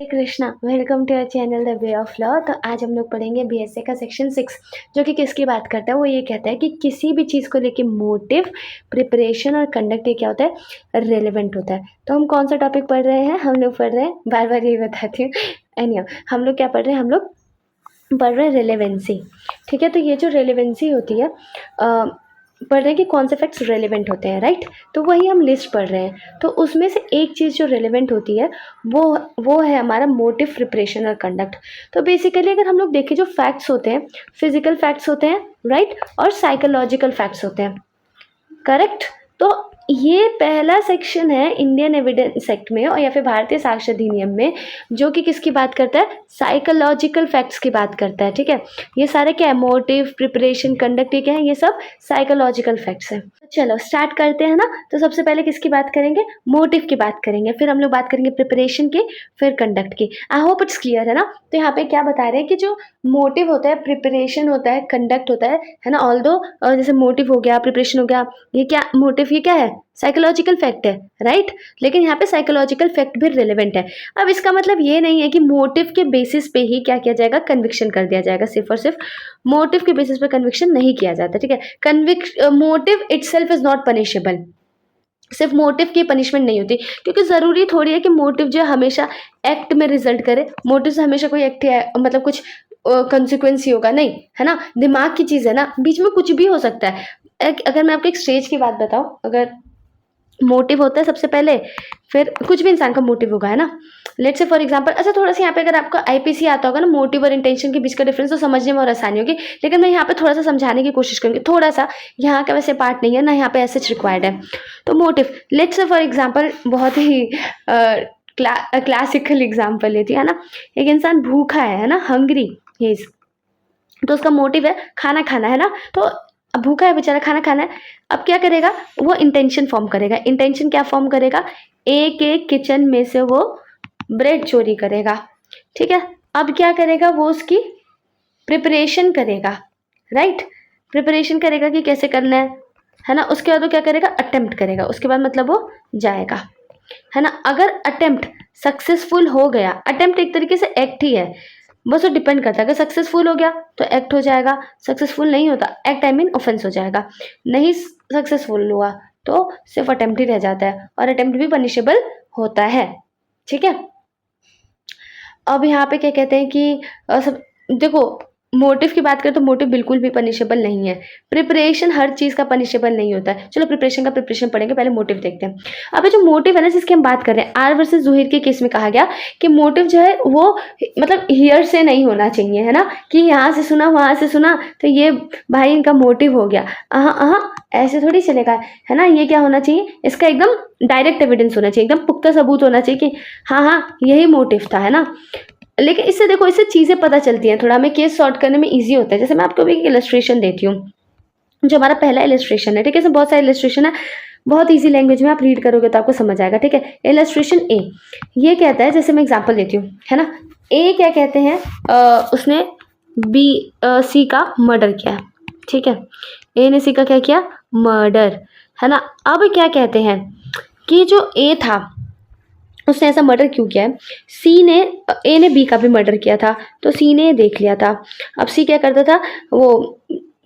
Krishna, welcome to your channel the way of law. तो आज हम लोग पढ़ेंगे बीएसए का सेक्शन 6, जो कि किसकी बात करता है। वो ये कहता है कि किसी भी चीज़ को लेके मोटिव, प्रिपरेशन और कंडक्ट ये क्या होता है, रेलेवेंट होता है। तो हम कौन सा टॉपिक पढ़ रहे हैं, हम लोग पढ़ रहे हैं, बार बार यही बताती हूँ, एनीहाउ हम लोग क्या पढ़ रहे हैं, हम लोग पढ़ रहे हैं रेलेवेंसी। ठीक है, तो ये जो रेलेवेंसी होती है, पढ़ रहे हैं कि कौन से फैक्ट्स रेलेवेंट होते हैं, राइट। तो वही हम लिस्ट पढ़ रहे हैं। तो उसमें से एक चीज़ जो रेलेवेंट होती है वो है हमारा मोटिव, प्रिपरेशन और कंडक्ट। तो बेसिकली अगर हम लोग देखें, जो फैक्ट्स होते हैं, फिजिकल फैक्ट्स होते हैं, राइट, और साइकोलॉजिकल फैक्ट्स होते हैं, करेक्ट। तो ये पहला सेक्शन है इंडियन एविडेंस एक्ट में, और या फिर भारतीय साक्ष्य अधिनियम में, जो कि किसकी बात करता है, साइकोलॉजिकल फैक्ट्स की बात करता है। ठीक है, ये सारे क्या है, मोटिव, प्रिपरेशन, कंडक्ट, ये क्या है, ये सब साइकोलॉजिकल फैक्ट्स हैं। तो चलो स्टार्ट करते हैं ना। तो सबसे पहले किसकी बात करेंगे, मोटिव की बात करेंगे, फिर हम लोग बात करेंगे प्रिपरेशन की, फिर कंडक्ट की। आई होप इट्स क्लियर है ना। तो यहाँ पे क्या बता रहे हैं कि जो मोटिव होता है, प्रिपरेशन होता है, कंडक्ट होता है ना। ऑल्दो जैसे मोटिव हो गया, प्रिपरेशन हो गया, ये क्या मोटिव, ये क्या है, साइकोलॉजिकल फैक्ट है, राइट। लेकिन यहाँ पे साइकोलॉजिकल फैक्ट भी रिलेवेंट है। अब इसका मतलब ये नहीं है कि मोटिव के बेसिस पे ही क्या किया जाएगा, कन्विक्शन कर दिया जाएगा। सिर्फ और सिर्फ मोटिव के बेसिस पे कन्विक्शन नहीं किया जाता। ठीक है, motive itself is not punishable. सिर्फ मोटिव की पनिशमेंट नहीं होती, क्योंकि ज़रूरी थोड़ी है कि मोटिव जो है हमेशा एक्ट में रिजल्ट करे। मोटिव से हमेशा कोई एक्ट मतलब कुछ कंसिक्वेंस ही होगा, नहीं, है ना। दिमाग की चीज़ है ना, बीच में कुछ भी हो सकता है। अगर मैं आपको एक स्टेज की बात बताऊं, अगर मोटिव होता है सबसे पहले, फिर कुछ भी इंसान का मोटिव होगा, है ना। लेट्स से फॉर एग्जांपल, अच्छा थोड़ा सा यहाँ पे अगर आपको आईपीसी आता होगा ना, मोटिव और इंटेंशन के बीच का डिफरेंस, तो समझने में और आसानी होगी। लेकिन मैं यहाँ पे थोड़ा सा समझाने की कोशिश करूँगी, थोड़ा सा। यहाँ का वैसे पार्ट नहीं है ना, यहाँ पे ऐसे रिक्वायर्ड है। तो motive, let's say for example, बहुत ही क्लासिकल एग्जाम्पल लेती है ना। एक इंसान भूखा है ना, हंग्री, ये तो उसका मोटिव है खाना खाना, है ना। तो अब भूखा है बेचारा, खाना खाना है। अब क्या करेगा, वो इंटेंशन फॉर्म करेगा। इंटेंशन क्या फॉर्म करेगा, एक एक किचन में से वो ब्रेड चोरी करेगा। ठीक है, अब क्या करेगा, वो उसकी प्रिपरेशन करेगा, राइट। प्रिपरेशन करेगा कि कैसे करना है ना। उसके बाद वो क्या करेगा, अटेम्प्ट करेगा। उसके बाद मतलब वो जाएगा, है ना। अगर अटेम्प्ट सक्सेसफुल हो गया, अटेम्प्ट एक तरीके से एक्ट ही है, बस वो डिपेंड करता है। अगर सक्सेसफुल हो गया तो एक्ट हो जाएगा, सक्सेसफुल नहीं होता, एक्ट आई मीन ऑफेंस हो जाएगा। नहीं सक्सेसफुल हुआ तो सिर्फ अटेम्प्ट ही रह जाता है, और अटेम्प्ट भी पनिशेबल होता है। ठीक है, अब यहाँ पे क्या कहते हैं कि सब देखो, मोटिव की बात करें तो मोटिव बिल्कुल भी पनिशेबल नहीं है। प्रिपरेशन हर चीज़ का पनिशेबल नहीं होता है। चलो प्रिपरेशन का प्रिपरेशन पढ़ेंगे, पहले मोटिव देखते हैं। अब ये जो मोटिव है ना, जिसकी हम बात कर रहे हैं, आर वर्सेस जुहिर के केस में कहा गया कि मोटिव जो है वो मतलब हियर से नहीं होना चाहिए, है ना, कि यहाँ से सुना वहाँ से सुना तो ये भाई इनका मोटिव हो गया। ऐसे थोड़ी चलेगा, है ना। ये क्या होना चाहिए, इसका एकदम डायरेक्ट एविडेंस होना चाहिए, एकदम पुख्ता सबूत होना चाहिए कि हाँ यही मोटिव था, है ना। लेकिन इससे देखो, इससे चीज़ें पता चलती हैं, थोड़ा हमें केस सॉर्ट करने में इजी होता है। जैसे मैं आपको भी एक इलस्ट्रेशन देती हूँ, जो हमारा पहला इलस्ट्रेशन है। ठीक है, इसमें बहुत सारे इलस्ट्रेशन है, बहुत इजी लैंग्वेज में आप रीड करोगे तो आपको समझ आएगा। ठीक है, इलस्ट्रेशन ए ये कहता है, जैसे मैं एग्जांपल देती हूँ, है ना। ए क्या कहते हैं, उसने सी का मर्डर किया। ठीक है, ए ने सी का क्या किया, मर्डर, है ना। अब क्या कहते हैं कि जो ए था उसने ऐसा मर्डर क्यों किया है, ए ने बी का भी मर्डर किया था, तो सी ने देख लिया था। अब सी क्या करता था, वो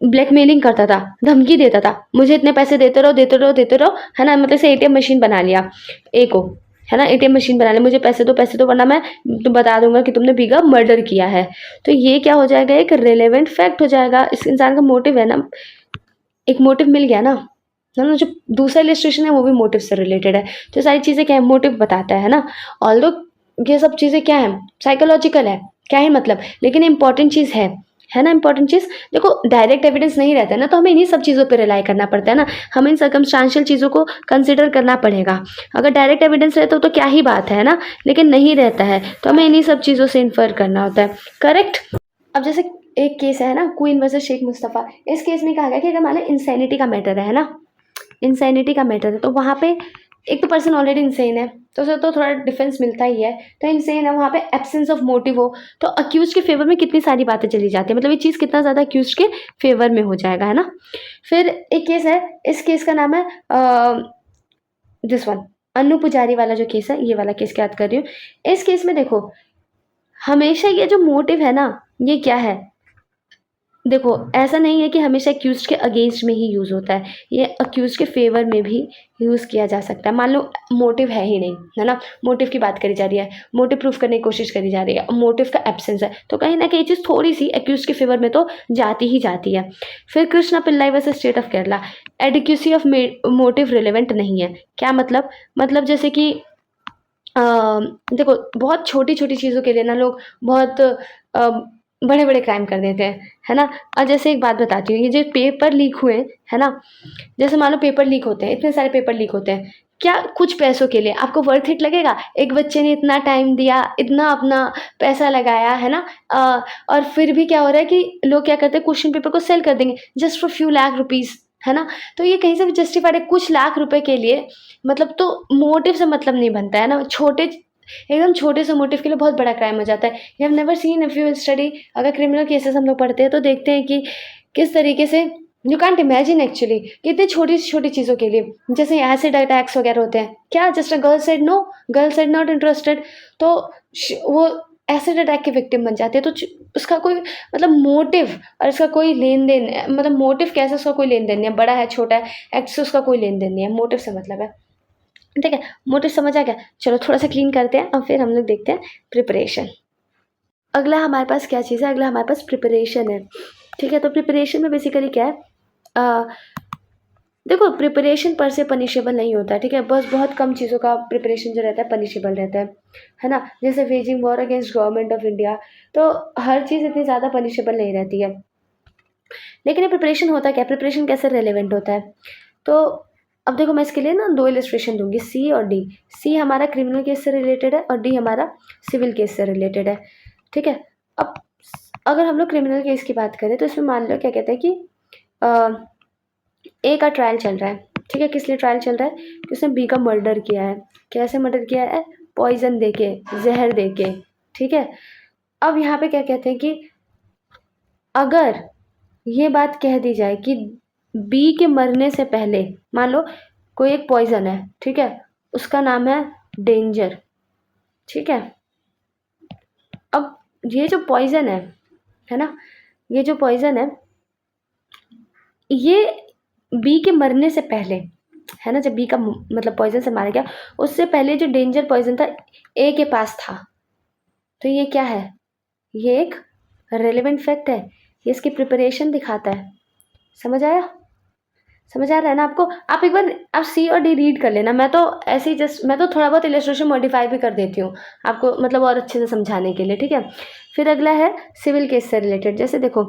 ब्लैकमेलिंग करता था, धमकी देता था, मुझे इतने पैसे देते रहो देते रहो देते रहो, है ना। मतलब से एटीएम मशीन बना लिया ए को, है ना। एटीएम मशीन बना लिया, मुझे पैसे दो वरना मैं तो बता दूंगा कि तुमने बी का मर्डर किया है। तो ये क्या हो जाएगा, एक रेलेवेंट फैक्ट हो जाएगा। इस इंसान का मोटिव है ना, एक मोटिव मिल गया ना, है ना। जो दूसरा इलस्ट्रेशन है वो भी मोटिव से रिलेटेड है। तो सारी चीज़ें क्या है, मोटिव बताता है ना। ऑल्दो ये सब चीज़ें क्या है, साइकोलॉजिकल है, क्या है मतलब, लेकिन इंपॉर्टेंट चीज़ है ना। इंपॉर्टेंट चीज़ देखो, डायरेक्ट एविडेंस नहीं रहता है ना, तो हमें इन्हीं सब चीज़ों पे रिलाई करना पड़ता है ना। हमें इन सर्कमस्टांशियल चीज़ों को कंसिडर करना पड़ेगा। अगर डायरेक्ट एविडेंस रहता तो क्या ही बात है ना, लेकिन नहीं रहता है, तो हमें इन्हीं सब चीज़ों से इन्फर करना होता है, करेक्ट। अब जैसे एक केस है ना, क्वीन वर्सेस शेख मुस्तफ़ा। इस केस में कहा गया कि अगर मान लो इंसैनिटी का मैटर है ना, इंसैनिटी का मैटर है, तो वहाँ पे एक तो पर्सन ऑलरेडी इंसेन है तो उसे तो थोड़ा डिफेंस मिलता ही है, तो इंसेन है, वहाँ पे एब्सेंस ऑफ मोटिव हो तो अक्यूज के फेवर में कितनी सारी बातें चली जाती है, मतलब ये चीज़ कितना ज़्यादा अक्यूज के फेवर में हो जाएगा, है ना। फिर एक केस है, इस केस का नाम है दिस वन, अनु पुजारी वाला जो केस है, ये वाला केस याद कर रही हूँ। इस केस में देखो हमेशा ये जो मोटिव है ना, ये क्या है, देखो ऐसा नहीं है कि हमेशा अक्यूज के अगेंस्ट में ही यूज़ होता है, ये अक्यूज के फेवर में भी यूज़ किया जा सकता है। मान लो मोटिव है ही नहीं, है ना, मोटिव की बात करी जा रही है, मोटिव प्रूफ करने की कोशिश करी जा रही है, मोटिव का एब्सेंस है, तो कहीं ना कहीं चीज़ थोड़ी सी अक्यूज के फेवर में तो जाती ही जाती है। फिर Krishna Pillai versus state of Kerala, adequacy of motive relevant नहीं है। क्या मतलब जैसे कि देखो बहुत छोटी छोटी चीज़ों के लिए ना लोग बहुत बड़े बड़े क्राइम कर देते हैं, है ना। और जैसे एक बात बताती हूँ, ये जो पेपर लीक हुए, है ना, जैसे मान लो पेपर लीक होते हैं, इतने सारे पेपर लीक होते हैं, क्या कुछ पैसों के लिए आपको वर्थ इट लगेगा? एक बच्चे ने इतना टाइम दिया, इतना अपना पैसा लगाया, है ना, और फिर भी क्या हो रहा है कि लोग क्या करते हैं, क्वेश्चन पेपर को सेल कर देंगे just for few lakh rupees, है ना। तो ये कहीं से भी जस्टिफाइड है, कुछ लाख रुपए के लिए, मतलब तो मोटिव से मतलब नहीं बनता है ना, छोटे एकदम छोटे से मोटिव के लिए बहुत बड़ा क्राइम हो जाता है। You have never seen, if you will study, अगर क्रिमिनल केसेस हम लोग पढ़ते हैं तो देखते हैं कि किस तरीके से यू कांट इमेजिन एक्चुअली कितनी छोटी से छोटी चीज़ों के लिए, जैसे एसिड अटैक्स वगैरह होते हैं, क्या just a girl said no, girl said not interested, तो वो एसिड अटैक के विक्टिम बन जाते हैं। तो उसका कोई मतलब मोटिव और इसका कोई लेन देन, मतलब मोटिव कैसे, उसका कोई लेन देन नहीं है, बड़ा है छोटा है एक्ट से उसका कोई लेन देन नहीं है, मोटिव से मतलब है। ठीक है, मोटिव समझ आ गया। चलो थोड़ा सा क्लीन करते हैं और फिर हम लोग देखते हैं प्रिपरेशन। अगला हमारे पास क्या चीज़ है, अगला हमारे पास प्रिपरेशन है। ठीक है, तो प्रिपरेशन में बेसिकली क्या है, देखो प्रिपरेशन पर से पनिशेबल नहीं होता है, ठीक है, बस बहुत कम चीज़ों का प्रिपरेशन जो रहता है पनिशेबल रहता है ना। जैसे waging war against government of India, तो हर चीज़ इतनी ज़्यादा पनिशेबल नहीं रहती है। लेकिन ये प्रिपरेशन होता क्या, प्रिपरेशन कैसे रेलिवेंट होता है, तो अब देखो मैं इसके लिए ना दो इलस्ट्रेशन दूंगी, सी और डी। सी हमारा क्रिमिनल केस से रिलेटेड है और डी हमारा सिविल केस से रिलेटेड है। ठीक है, अब अगर हम लोग क्रिमिनल केस की बात करें तो इसमें मान लो क्या कहते हैं कि ए का ट्रायल चल रहा है। ठीक है, किस लिए ट्रायल चल रहा है कि उसने बी का मर्डर किया है। कैसे मर्डर किया है, पॉइजन दे के, जहर दे के। ठीक है, अब यहाँ पे क्या कहते हैं कि अगर ये बात कह दी जाए कि बी के मरने से पहले, मान लो कोई एक पॉइजन है, ठीक है, उसका नाम है डेंजर। ठीक है, अब ये जो पॉइजन है ना, ये जो पॉइजन है ये बी के मरने से पहले, है ना, जब बी का मतलब पॉइजन से मारा गया उससे पहले जो डेंजर पॉइजन था ए के पास था। तो ये क्या है, ये एक रेलेवेंट फैक्ट है, ये इसकी प्रिपरेशन दिखाता है। समझ आया, समझ आ रहा है ना आपको। आप एक बार आप सी और डी रीड कर लेना, मैं तो ऐसे ही जस्ट मैं तो थोड़ा बहुत इलस्ट्रेशन मॉडिफाई भी कर देती हूँ आपको, मतलब और अच्छे से समझाने के लिए। ठीक है, फिर अगला है सिविल केस से रिलेटेड। जैसे देखो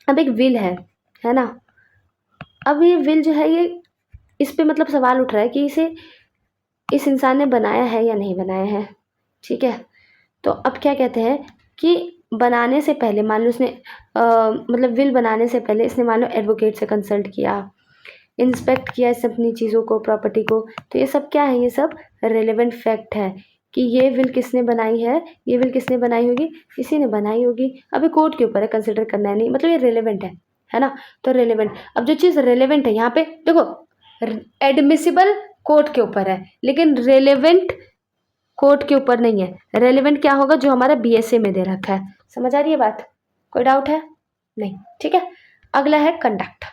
अब एक विल है ना, अब ये विल जो है ये इस पे मतलब सवाल उठ रहा है कि इसे इस इंसान ने बनाया है या नहीं बनाया है। ठीक है, तो अब क्या कहते हैं कि बनाने से पहले मान लो इसने मतलब विल बनाने से पहले इसने मान लो एडवोकेट से कंसल्ट किया, इंस्पेक्ट किया इस अपनी चीज़ों को, प्रॉपर्टी को, तो ये सब क्या है, ये सब रेलेवेंट फैक्ट है कि ये विल किसने बनाई है, ये विल किसने बनाई होगी, इसी ने बनाई होगी। अभी कोर्ट के ऊपर है कंसिडर करना है नहीं, मतलब ये रेलेवेंट है ना। तो रेलेवेंट, अब जो चीज़ रेलेवेंट है यहाँ पे देखो, एडमिसिबल कोर्ट के ऊपर है लेकिन रेलेवेंट कोर्ट के ऊपर नहीं है। रेलेवेंट क्या होगा, जो हमारा बीएसए में दे रखा है। समझ आ रही है बात, कोई डाउट है नहीं। ठीक है, अगला है कंडक्ट।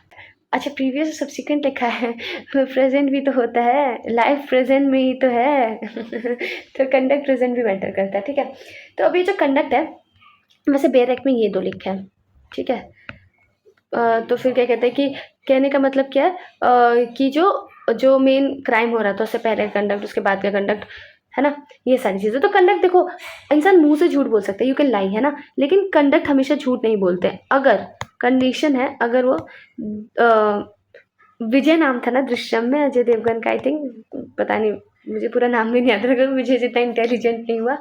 अच्छा, प्रीवियस सब्सिक्वेंट लिखा है, प्रेजेंट भी तो होता है, लाइफ प्रेजेंट में ही तो है तो कंडक्ट प्रेजेंट भी मैटर करता है। ठीक है, तो अभी जो कंडक्ट है वैसे बेयर एक्ट में ये दो लिखा है। ठीक है, तो फिर क्या कहते हैं कि कहने का मतलब क्या है कि जो मेन क्राइम हो रहा था उससे पहले कंडक्ट, उसके बाद का कंडक्ट, है ना, ये सारी चीज़ें। तो कंडक्ट देखो, इंसान मुंह से झूठ बोल सकता है, यू कैन लाई, है ना, लेकिन कंडक्ट हमेशा झूठ नहीं बोलते हैं। अगर कंडीशन है, अगर वो विजय नाम था ना दृश्यम में अजय देवगन का, आई थिंक, पता नहीं मुझे पूरा नाम भी नहीं याद रखा, विजय जितना इंटेलिजेंट नहीं हुआ,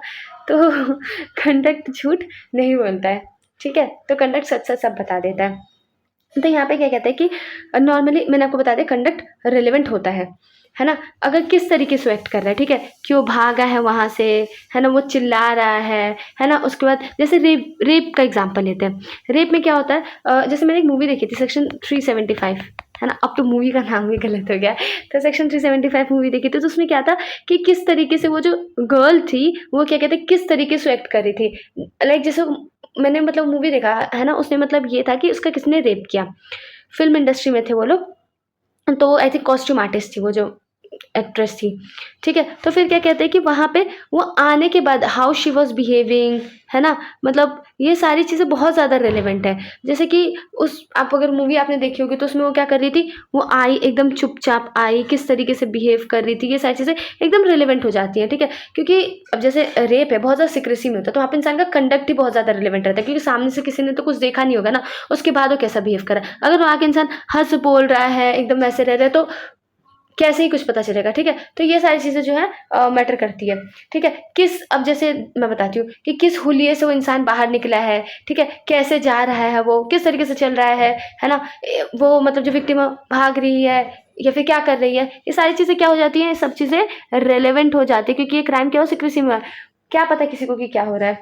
तो कंडक्ट झूठ नहीं बोलता है। ठीक है, तो कंडक्ट सच सच सब बता देता है। तो यहाँ पे क्या कहते हैं कि नॉर्मली मैंने आपको बता दिया कंडक्ट रिलेवेंट होता है है ना, अगर किस तरीके से एक्ट कर रहा है, ठीक है, कि वो भागा है वहाँ से, है ना, वो चिल्ला रहा है ना। उसके बाद जैसे रेप रेप का एग्जांपल लेते हैं। रेप में क्या होता है, जैसे मैंने एक मूवी देखी थी सेक्शन 375, है ना, अब तो मूवी का नाम भी गलत हो गया है। तो सेक्शन 375 मूवी देखी थी, तो उसमें क्या था कि किस तरीके से वो जो गर्ल थी वो क्या कहते हैं किस तरीके से एक्ट कर रही थी, लाइक जैसे मैंने मतलब मूवी देखा है ना, उसमें मतलब ये था कि उसका किसने रेप किया, फिल्म इंडस्ट्री में थे वो लोग, तो आई थिंक कॉस्ट्यूम आर्टिस्ट थी वो जो एक्ट्रेस थी, ठीक है। तो फिर क्या कहते हैं कि वहाँ पे वो आने के बाद हाउ शी वॉज बिहेविंग, है ना, मतलब ये सारी चीज़ें बहुत ज़्यादा रेलिवेंट है। जैसे कि उस आप अगर मूवी आपने देखी होगी तो उसमें वो क्या कर रही थी, वो आई एकदम चुपचाप आई, किस तरीके से बिहेव कर रही थी, ये सारी चीज़ें एकदम रिलेवेंट हो जाती हैं, ठीक है। क्योंकि अब जैसे रेप है बहुत ज़्यादा सिक्रेसी में होता है, तो वहाँ पे इंसान का कंडक्ट ही बहुत ज़्यादा रिलेवेंट रहता है, क्योंकि सामने से किसी ने तो कुछ देखा नहीं होगा ना, उसके बाद वो कैसा बिहेव कर रहा है। अगर वहाँ के इंसान हंस बोल रहा है एकदम वैसे रह रहा है तो कैसे ही कुछ पता चलेगा, ठीक है। तो ये सारी चीज़ें जो है मैटर करती है, ठीक है। किस अब जैसे मैं बताती हूँ कि किस हुलिये से वो इंसान बाहर निकला है, ठीक है, कैसे जा रहा है, वो किस तरीके से चल रहा है ना, वो मतलब जो विक्टिम भाग रही है या फिर क्या कर रही है, ये सारी चीज़ें क्या हो जाती हैं, ये सब चीज़ें रेलेवेंट हो जाती है, क्योंकि ये क्राइम क्या हो सिक्रेसी में है, क्या पता किसी को कि क्या हो रहा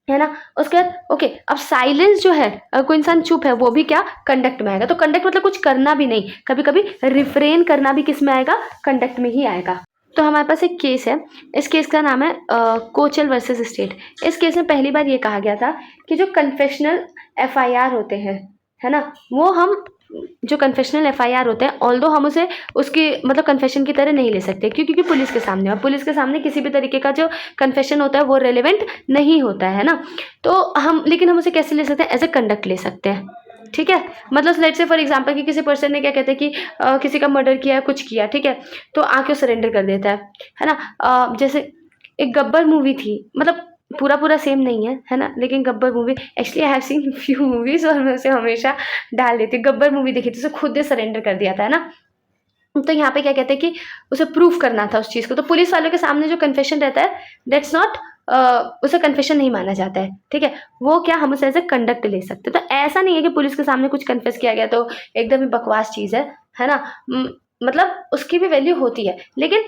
है ना। उसके बाद ओके, अब साइलेंस जो है, अगर कोई इंसान चुप है वो भी क्या कंडक्ट में आएगा। तो कंडक्ट मतलब कुछ करना भी नहीं, कभी कभी रिफ्रेन करना भी किस में आएगा, कंडक्ट में ही आएगा। तो हमारे पास एक केस है, इस केस का नाम है कोचल वर्सेस स्टेट। इस केस में पहली बार ये कहा गया था कि जो कन्फेशनल एफआईआर होते हैं, है ना, वो हम जो कन्फेशनल एफआईआर होते हैं, ऑल्दो हम उसे उसकी मतलब कन्फेशन की तरह नहीं ले सकते, क्योंकि पुलिस के सामने, और पुलिस के सामने किसी भी तरीके का जो कन्फेशन होता है वो रेलेवेंट नहीं होता है ना। तो हम लेकिन हम उसे कैसे ले सकते हैं, एज ए कंडक्ट ले सकते हैं, ठीक है। मतलब लेट्स से फॉर एग्जांपल कि किसी पर्सन ने क्या कहते हैं कि किसी का मर्डर किया, कुछ किया, ठीक है, तो आके सरेंडर कर देता है ना। जैसे एक गब्बर मूवी थी, मतलब पूरा पूरा सेम नहीं है ना, लेकिन Gabbar movie actually I have seen few movies और मैं उसे हमेशा डाल देती हूँ। गब्बर मूवी देखी थी, उसे खुद ने सरेंडर कर दिया था, है ना। तो यहाँ पे क्या कहते हैं कि उसे प्रूफ करना था उस चीज़ को, तो पुलिस वालों के सामने जो कन्फेशन रहता है दैट्स नॉट, उसे कन्फेशन नहीं माना जाता है, ठीक है। वो क्या हम उसे एज ए कंडक्ट ले सकते हैं। तो ऐसा नहीं है कि पुलिस के सामने कुछ कन्फेस किया गया तो एकदम ही बकवास चीज़ है ना। मतलब उसकी भी वैल्यू होती है, लेकिन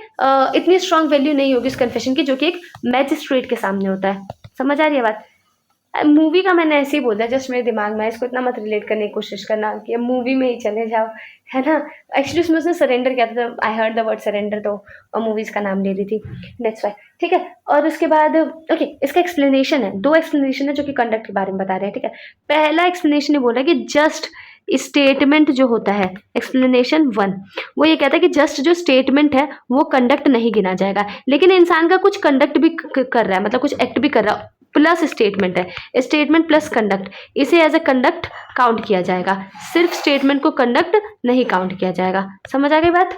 इतनी स्ट्रांग वैल्यू नहीं होगी उस कन्फेशन की जो कि एक मैजिस्ट्रेट के सामने होता है। समझ आ रही है बात। मूवी का मैंने ऐसे ही बोला, जस्ट मेरे दिमाग में, इसको इतना मत रिलेट करने की कोशिश करना कि अब मूवी में ही चले जाओ, है ना। एक्चुअली उसमें उसने सरेंडर किया था, I heard the word surrender, तो मूवीज का नाम ले रही थी, दैट्स वाई, ठीक है। और उसके बाद ओके, इसका एक्सप्लेनेशन है, दो एक्सप्लेनेशन है जो कि कंडक्ट के बारे में बता रहे हैं, ठीक है। पहला एक्सप्लेनेशन ये बोला कि जस्ट स्टेटमेंट जो होता है, एक्सप्लेनेशन 1, वो ये कहता है कि जस्ट जो स्टेटमेंट है वो कंडक्ट नहीं गिना जाएगा, लेकिन इंसान का कुछ कंडक्ट भी कर रहा है, मतलब कुछ एक्ट भी कर रहा है, प्लस स्टेटमेंट है, स्टेटमेंट प्लस कंडक्ट, इसे एज ए कंडक्ट काउंट किया जाएगा, सिर्फ स्टेटमेंट को कंडक्ट नहीं काउंट किया जाएगा। समझ आ गई बात,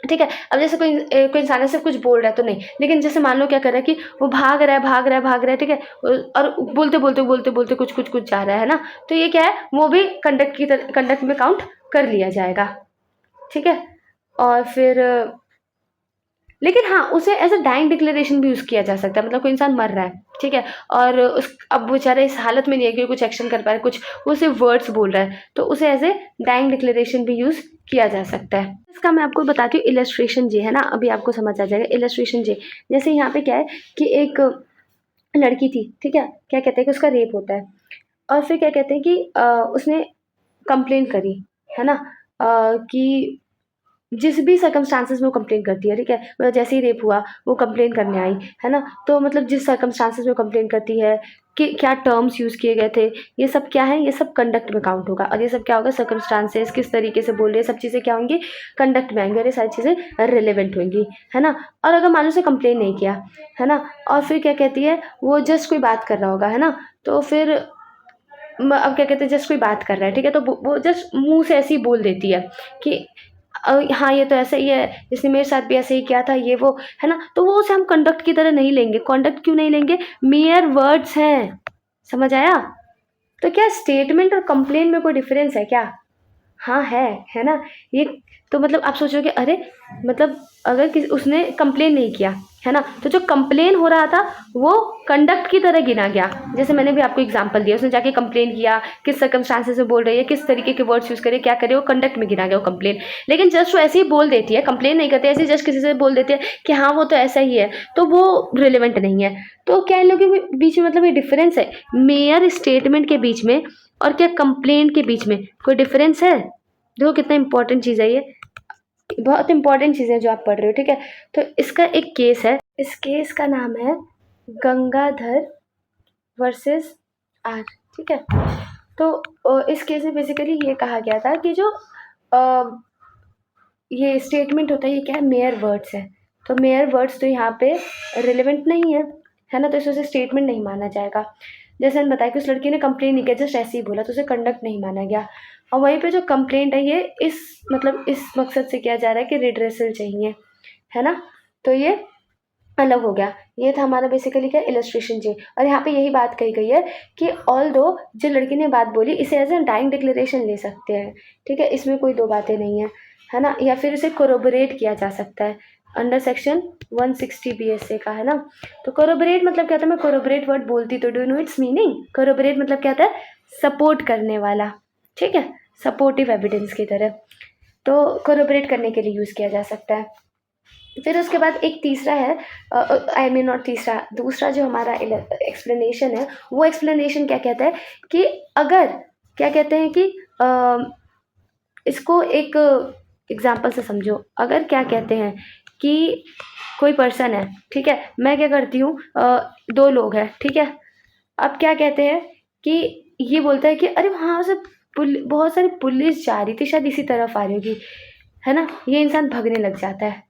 ठीक है। अब जैसे कोई इंसान है सिर्फ कुछ बोल रहा है तो नहीं, लेकिन जैसे मान लो क्या कर रहा है कि वो भाग रहा है, ठीक है, और बोलते कुछ कुछ कुछ जा रहा है ना, तो ये क्या है, वो भी कंडक्ट में काउंट कर लिया जाएगा, ठीक है। और फिर लेकिन हाँ, उसे एज अ डाइंग डिक्लेरेशन भी यूज़ किया जा सकता है, मतलब कोई इंसान मर रहा है, ठीक है, और उस अब बेचारा इस हालत में नहीं है कि कुछ एक्शन कर पा रहा है, कुछ वो सिर्फ वर्ड्स बोल रहा है, तो उसे एज ए डाइंग डिक्लेरेशन भी यूज़ किया जा सकता है। इसका मैं आपको बताती हूँ इलस्ट्रेशन जी, है ना, अभी आपको समझ आ जाएगा इलस्ट्रेशन जी। जैसे यहाँ पे क्या है कि एक लड़की थी, ठीक है, क्या कहते हैं कि उसका रेप होता है, और फिर क्या कहते हैं कि उसने कंप्लेन करी, है ना, कि जिस भी सर्कमस्टांसेस में वो कंप्लेन करती है, ठीक है, मतलब जैसे ही रेप हुआ वो कंप्लेन करने आई, है ना, तो मतलब जिस सर्कमस्टांसेस में कंप्लेन करती है कि क्या टर्म्स यूज़ किए गए थे, ये सब क्या है, ये सब कंडक्ट में काउंट होगा, और ये सब क्या होगा, सर्कमस्टांसेस किस तरीके से बोल रहे हैं, सब चीज़ें क्या होंगी, कंडक्ट में आएंगी, और ये सारी चीज़ें रिलेवेंट होंगी, है ना। और अगर मान लो उसे कंप्लेन नहीं किया, है ना, और फिर क्या कहती है, वो जस्ट कोई बात कर रहा होगा, है ना, तो फिर अब क्या कहते हैं, जस्ट कोई बात कर रहा है, ठीक है, तो वो जस्ट मुंह से ऐसे ही बोल देती है कि हाँ ये तो ऐसा ही है, इसने मेरे साथ भी ऐसे ही किया था, ये वो, है ना, तो वो उसे हम कंडक्ट की तरह नहीं लेंगे। कंडक्ट क्यों नहीं लेंगे, मेयर वर्ड्स हैं, समझ आया। तो क्या स्टेटमेंट और कंप्लेन में कोई डिफरेंस है क्या, हाँ है ना। ये तो मतलब आप सोचोगे अरे, मतलब अगर उसने कंप्लेन नहीं किया, है ना। तो जो कंप्लेन हो रहा था वो कंडक्ट की तरह गिना गया। जैसे मैंने भी आपको एग्जांपल दिया, उसने जाके कंप्लेन किया, किस सर्कमस्टांसेस में बोल रही है, किस तरीके के वर्ड्स यूज़ करे, क्या करे, वो कंडक्ट में गिना गया वो कंप्लेन। लेकिन जस्ट वो ऐसे ही बोल देती है, कंप्लेन नहीं करती, ऐसे जस्ट किसी से बोल देती है कि हाँ वो तो ऐसा ही है, तो वो रिलेवेंट नहीं है। तो क्या इन लोगों के बीच में मतलब ये डिफरेंस है मेयर स्टेटमेंट के बीच में और क्या कंप्लेंट के बीच में कोई डिफरेंस है? देखो कितना इंपॉर्टेंट चीज़ है ये, बहुत इंपॉर्टेंट चीज़ है जो आप पढ़ रहे हो, ठीक है। तो इसका एक केस है, इस केस का नाम है गंगाधर वर्सेस आर, ठीक है। तो इस केस में बेसिकली ये कहा गया था कि जो ये स्टेटमेंट होता है ये क्या है, मेयर वर्ड्स है। तो मेयर वर्ड्स तो यहाँ पे रिलेवेंट नहीं है ना, तो इसे स्टेटमेंट नहीं माना जाएगा। जैसे मैंने बताया कि उस लड़की ने कंप्लेन नहीं किया, जस्ट ऐसे ही बोला, तो उसे कंडक्ट नहीं माना गया। और वहीं पे जो कंप्लेंट है ये इस मतलब इस मकसद से किया जा रहा है कि रिड्रेसल चाहिए, है ना, तो ये अलग हो गया। ये था हमारा बेसिकली क्या इलस्ट्रेशन जी। और यहाँ पे यही बात कही गई है कि ऑल दो जो लड़की ने बात बोली इसे एज ए डाइंग डिक्लेरेशन ले सकते हैं, ठीक है, इसमें कोई दो बातें नहीं है ना, या फिर इसे कोरोबोरेट किया जा सकता है अंडर सेक्शन 160 BSA का, है ना। तो कोरोबोरेट मतलब क्या था, मैं कोरोबोरेट वर्ड बोलती तो do no it's meaning. Corroborate मतलब क्या था, सपोर्ट करने वाला, ठीक है, सपोर्टिव एविडेंस की तरह। तो कोरोबोरेट करने के लिए यूज़ किया जा सकता है। फिर उसके बाद एक तीसरा है, आई मीन नॉट तीसरा, दूसरा जो हमारा एक्सप्लेनेशन है, वो एक्सप्लेनेशन क्या कहता है कि अगर क्या कहते हैं कि इसको एक एग्जाम्पल से समझो। अगर क्या कहते हैं कि कोई पर्सन है, ठीक है, मैं क्या करती हूँ, दो लोग हैं, ठीक है, अब क्या कहते हैं कि ये बोलता है कि अरे वहाँ से बहुत सारी पुलिस जा रही थी, शायद इसी तरफ आ रही होगी, है ना, ये इंसान भागने लग जाता है,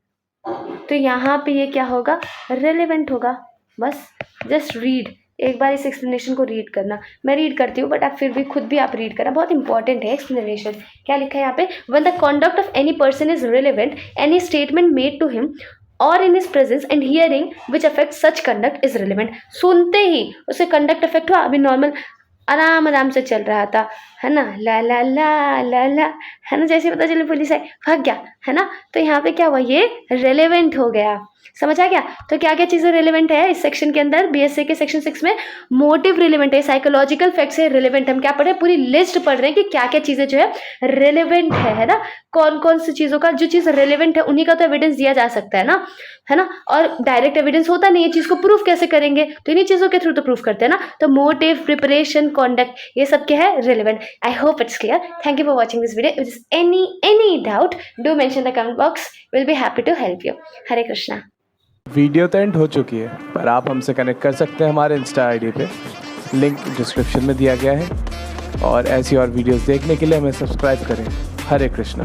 तो यहाँ पे ये क्या होगा, रेलेवेंट होगा। बस जस्ट रीड, एक बार इस एक्सप्लेनेशन को रीड करना। मैं रीड करती हूँ बट आप फिर भी खुद भी आप रीड करना, बहुत इंपॉर्टेंट है एक्सप्लेनेशन। क्या लिखा है यहाँ पे, when the conduct of any person is relevant, any statement made to him और in his presence and hearing which affect such conduct is relevant. सुनते ही उसे कंडक्ट अफेक्ट हुआ, अभी नॉर्मल आराम से चल रहा था, है ना, ला ला ला ला ला, है ना, जैसे पता चले पुलिस है, भाग गया, है ना, तो यहाँ पे क्या हुआ, ये रेलेवेंट हो गया। समझ आ गया। तो क्या क्या चीज़ें रिलेवेंट है इस सेक्शन के अंदर, BSA के सेक्शन 6 में मोटिव रिलेवेंट है, साइकोलॉजिकल फैक्ट्स है रिलेवेंट। हम क्या पढ़ रहे हैं, पूरी लिस्ट पढ़ रहे हैं कि क्या क्या चीज़ें जो है रिलेवेंट है ना, कौन कौन सी चीज़ों का, जो चीज़ रिलेवेंट है उन्हीं का तो एविडेंस दिया जा सकता है ना, और डायरेक्ट एविडेंस होता नहीं है, चीज़ को प्रूफ कैसे करेंगे, तो इन्हीं चीज़ों के थ्रू तो प्रूफ करते हैं ना। तो मोटिव, प्रिपरेशन, कॉन्डक्ट, ये सब क्या है, relevant. I hope it's clear. Thank you for watching this video. If any doubt do mention the comment box, will be happy to help you. Hare Krishna. Video तो एंड हो चुकी है, पर आप हमसे कनेक्ट कर सकते हैं हमारे इंस्टा आईडी पे, लिंक डिस्क्रिप्शन में दिया गया है। और ऐसी और वीडियोस देखने के लिए हमें सब्सक्राइब करें। हरे कृष्णा।